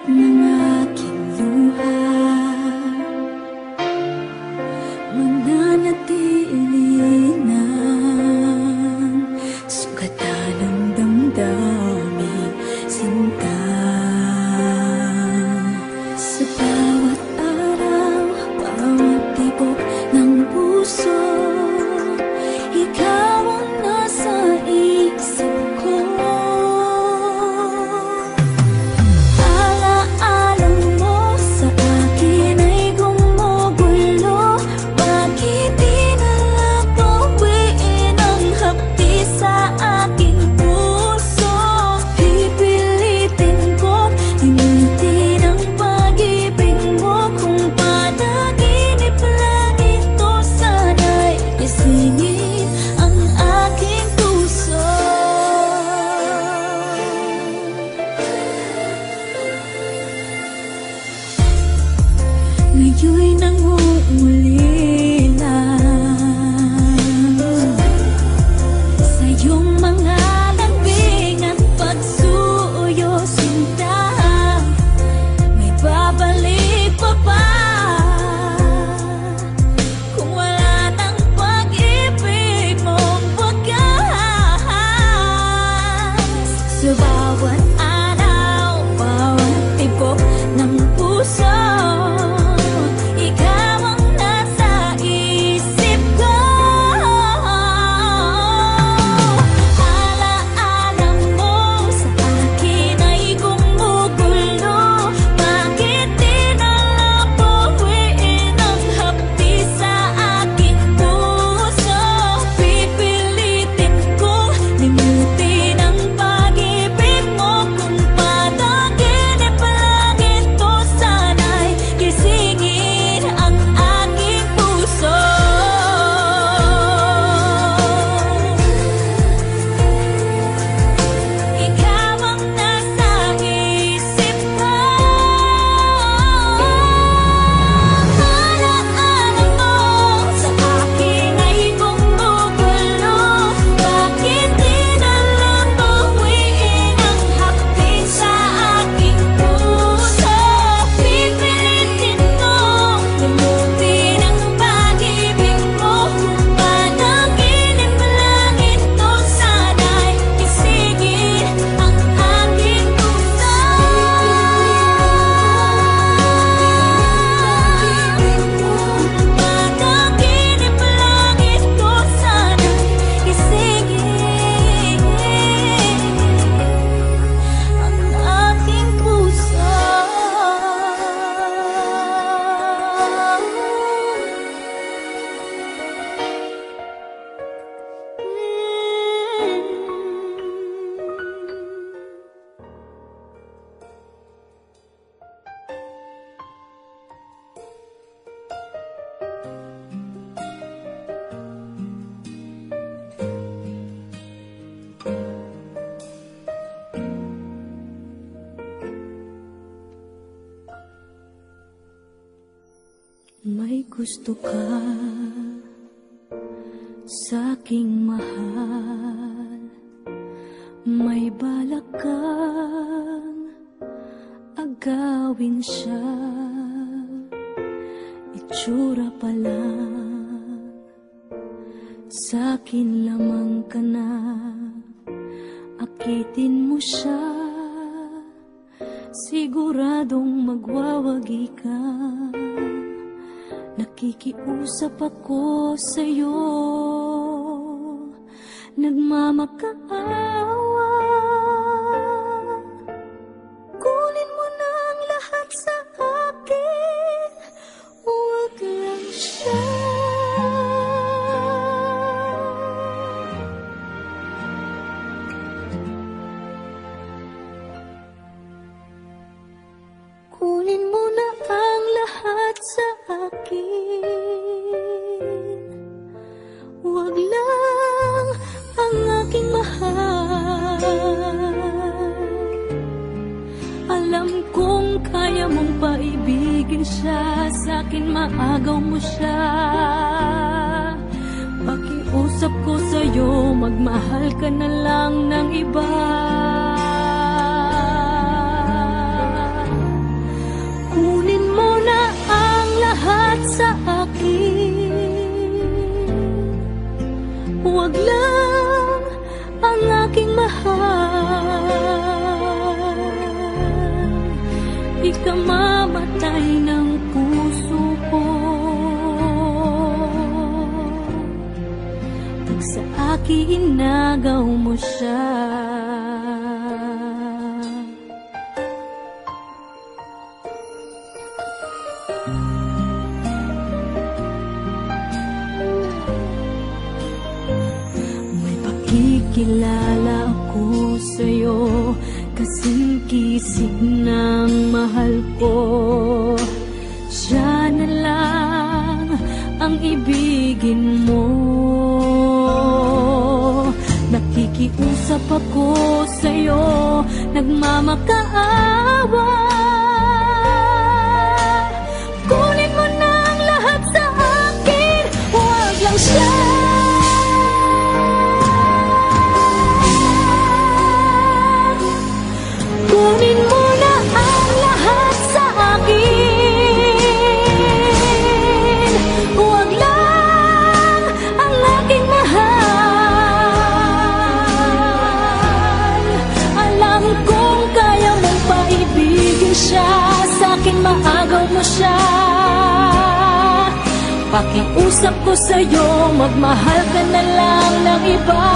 ng aking luha, mananatili ng sugatan ng damdaming sinta. Sa bawat araw, bawat tibok ng puso, ikaw ang nasa isip ko. Alaala mo sa akin ay gumugulo. Bakit di na lang bawiin ang hapdi sa aking puso? Pipilitin ko limutin ang pag-ibig mo. Kung panaginip lang ito, sana'y gisingin ang aking puso. Ngayon'y nangungulila sa iyong mga lambing at pagsuyo, sinta. May babalik pa ba kung wala ng pag-ibig mong wagas? Sa bawat araw, bawat tibok ng puso, ikaw ang nasa isip ko. Alaala mo sa akin ay gumugulo. Bakit di na lang bawiin ang hapdi sa aking puso? Pipilitin ko limutin ang pag-ibig mo. Kung panaginip lang ito, sana'y gisingin ang aking puso. Ikaw ang nasa isip ko. Alaala mo sa akin ay gumugulo. Bakit di na lang bawiin ang hapdi sa aking puso? Pipilitin ko limutin ang pag-ibig mo. Kung panaginip lang ito, sana'y gisingin ang aking puso. Kung panaginip lang ito, sana'y gisingin ang aking puso. May gusto ka sa aking mahal, may balak kang agawin siya. Itsura pa lang, sa akin lamang ka na. Akitin mo siya, siguradong magwawagi ka. Nakikiusap ako sa'yo, nagmamakaawa. Kunin mo na ang lahat sa akin, huwag lang siya. Kunin mo na ang lahat sa akin, huwag lang ang aking mahal. Alam kong kaya mong paibigin siya, sa akin maagaw mo siya. Pakiusap ko sa'yo, magmahal ka na lang ng iba. inagaw mo siya. May pakikilala ako sa'yo, kasing kisig ng mahal ko. Siya na lang ang ibigin mo. Nakikiusap ako sa'yo, nagmamakaawa. Kunin mo na ang lahat sa akin, huwag lang siya. Kunin mo na ang lahat sa akin, huwag lang ang aking mahal. Alam kong kaya mong paibigin siya, sa'kin maagaw mo siya. Pakiusap ko sa'yo, magmahal ka na lang ng iba.